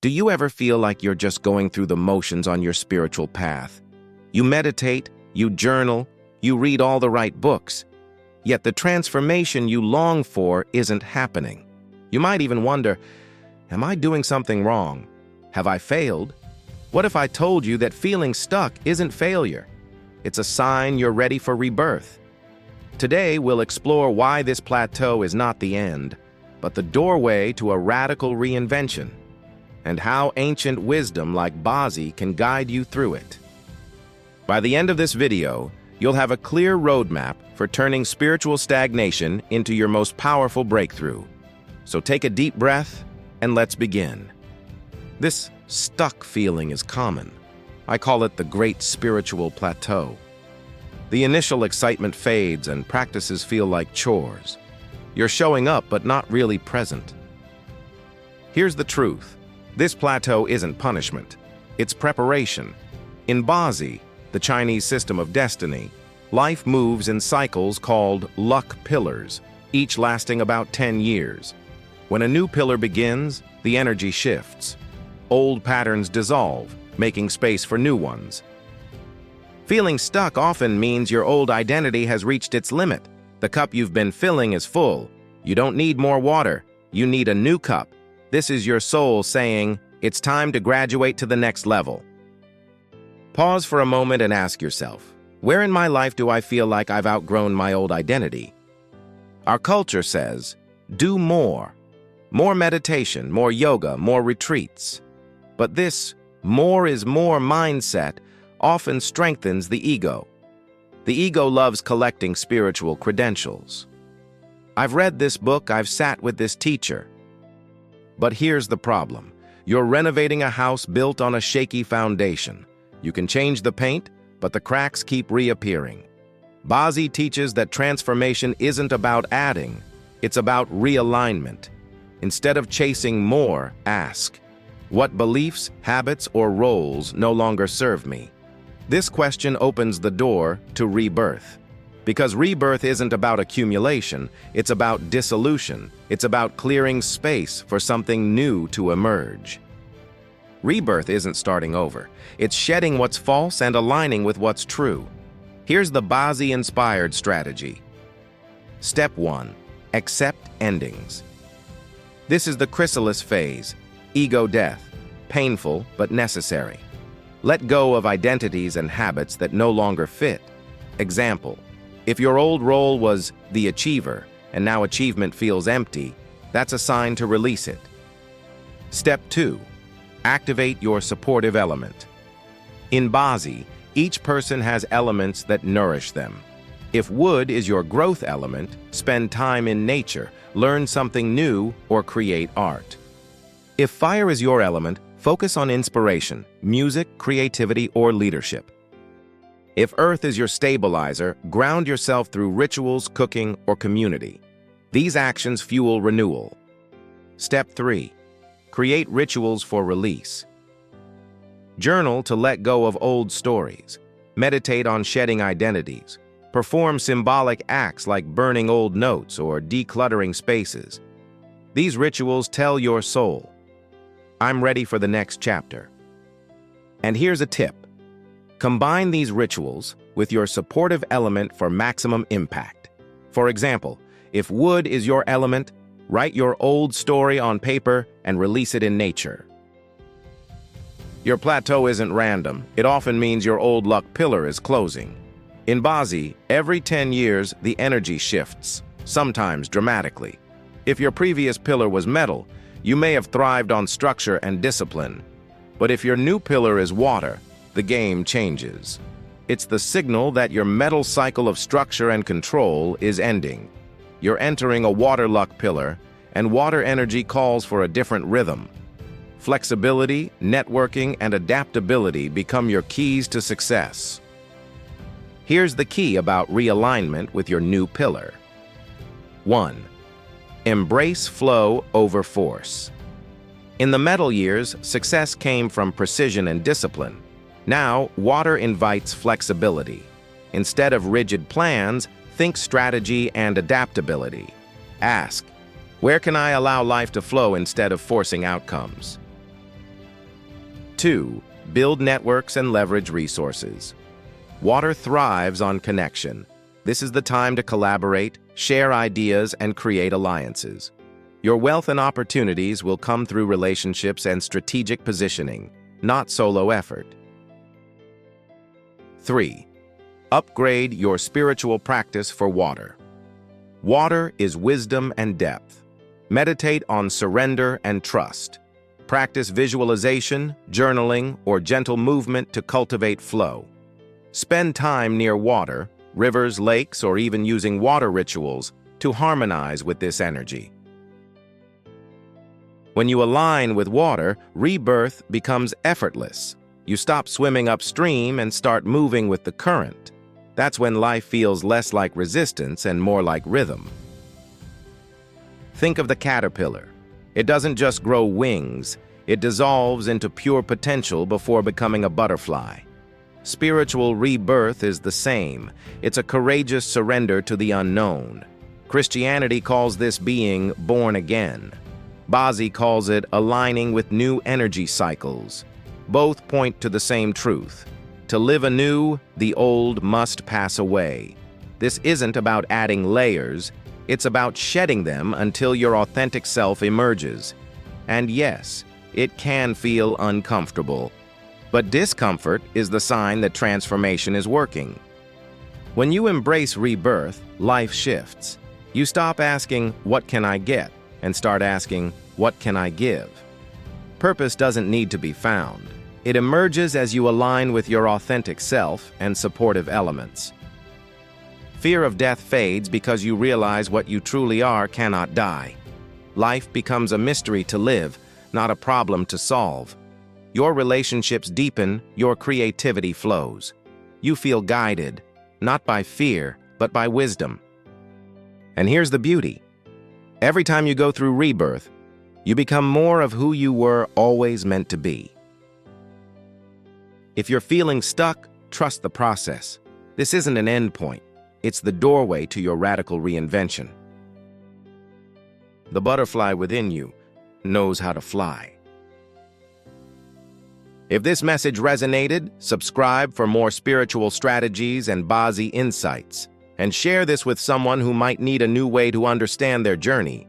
Do you ever feel like you're just going through the motions on your spiritual path? You meditate, you journal, you read all the right books, yet the transformation you long for isn't happening. You might even wonder, am I doing something wrong? Have I failed? What if I told you that feeling stuck isn't failure? It's a sign you're ready for rebirth. Today, we'll explore why this plateau is not the end, but the doorway to a radical reinvention, and how ancient wisdom like BaZi can guide you through it. By the end of this video, you'll have a clear roadmap for turning spiritual stagnation into your most powerful breakthrough. So take a deep breath and let's begin. This stuck feeling is common. I call it the great spiritual plateau. The initial excitement fades and practices feel like chores. You're showing up but not really present. Here's the truth. This plateau isn't punishment. It's preparation. In BaZi, the Chinese system of destiny, life moves in cycles called luck pillars, each lasting about 10 years. When a new pillar begins, the energy shifts. Old patterns dissolve, making space for new ones. Feeling stuck often means your old identity has reached its limit. The cup you've been filling is full. You don't need more water. You need a new cup. This is your soul saying, it's time to graduate to the next level. Pause for a moment and ask yourself, where in my life do I feel like I've outgrown my old identity? Our culture says, do more. More meditation, more yoga, more retreats. But this more is more mindset often strengthens the ego. The ego loves collecting spiritual credentials. I've read this book, I've sat with this teacher. But here's the problem. You're renovating a house built on a shaky foundation. You can change the paint, but the cracks keep reappearing. BaZi teaches that transformation isn't about adding, it's about realignment. Instead of chasing more, ask, what beliefs, habits, or roles no longer serve me? This question opens the door to rebirth. Because rebirth isn't about accumulation, it's about dissolution. It's about clearing space for something new to emerge. Rebirth isn't starting over. It's shedding what's false and aligning with what's true. Here's the BaZi-inspired strategy. Step 1. Accept endings. This is the chrysalis phase, ego death, painful but necessary. Let go of identities and habits that no longer fit. Example, if your old role was the achiever and now achievement feels empty, that's a sign to release it. Step 2. Activate your supportive element. In BaZi, each person has elements that nourish them. If wood is your growth element, spend time in nature, learn something new, or create art. If fire is your element, focus on inspiration, music, creativity, or leadership. If earth is your stabilizer, ground yourself through rituals, cooking, or community. These actions fuel renewal. Step 3. Create rituals for release. Journal to let go of old stories. Meditate on shedding identities. Perform symbolic acts like burning old notes or decluttering spaces. These rituals tell your soul, I'm ready for the next chapter. And here's a tip. Combine these rituals with your supportive element for maximum impact. For example, if wood is your element, write your old story on paper and release it in nature. Your plateau isn't random. It often means your old luck pillar is closing. In BaZi, every 10 years, the energy shifts, sometimes dramatically. If your previous pillar was metal, you may have thrived on structure and discipline. But if your new pillar is water, the game changes. It's the signal that your metal cycle of structure and control is ending. You're entering a water luck pillar, and water energy calls for a different rhythm. Flexibility, networking, and adaptability become your keys to success. Here's the key about realignment with your new pillar. 1. Embrace flow over force. In the metal years, success came from precision and discipline. Now, water invites flexibility. Instead of rigid plans, think strategy and adaptability. Ask, where can I allow life to flow instead of forcing outcomes? 2. Build networks and leverage resources. Water thrives on connection. This is the time to collaborate, share ideas, and create alliances. Your wealth and opportunities will come through relationships and strategic positioning, not solo effort. 3. Upgrade your spiritual practice for water. Water is wisdom and depth. Meditate on surrender and trust. Practice visualization, journaling, or gentle movement to cultivate flow. Spend time near water, rivers, lakes, or even using water rituals to harmonize with this energy. When you align with water, rebirth becomes effortless. You stop swimming upstream and start moving with the current. That's when life feels less like resistance and more like rhythm. Think of the caterpillar. It doesn't just grow wings, it dissolves into pure potential before becoming a butterfly. Spiritual rebirth is the same. It's a courageous surrender to the unknown. Christianity calls this being born again. BaZi calls it aligning with new energy cycles. Both point to the same truth. To live anew, the old must pass away. This isn't about adding layers, it's about shedding them until your authentic self emerges. And yes, it can feel uncomfortable. But discomfort is the sign that transformation is working. When you embrace rebirth, life shifts. You stop asking, "What can I get?" and start asking, "What can I give?" Purpose doesn't need to be found. It emerges as you align with your authentic self and supportive elements. Fear of death fades because you realize what you truly are cannot die. Life becomes a mystery to live, not a problem to solve. Your relationships deepen, your creativity flows. You feel guided, not by fear, but by wisdom. And here's the beauty. Every time you go through rebirth, you become more of who you were always meant to be. If you're feeling stuck, trust the process. This isn't an end point. It's the doorway to your radical reinvention. The butterfly within you knows how to fly. If this message resonated, subscribe for more spiritual strategies and BaZi insights, and share this with someone who might need a new way to understand their journey.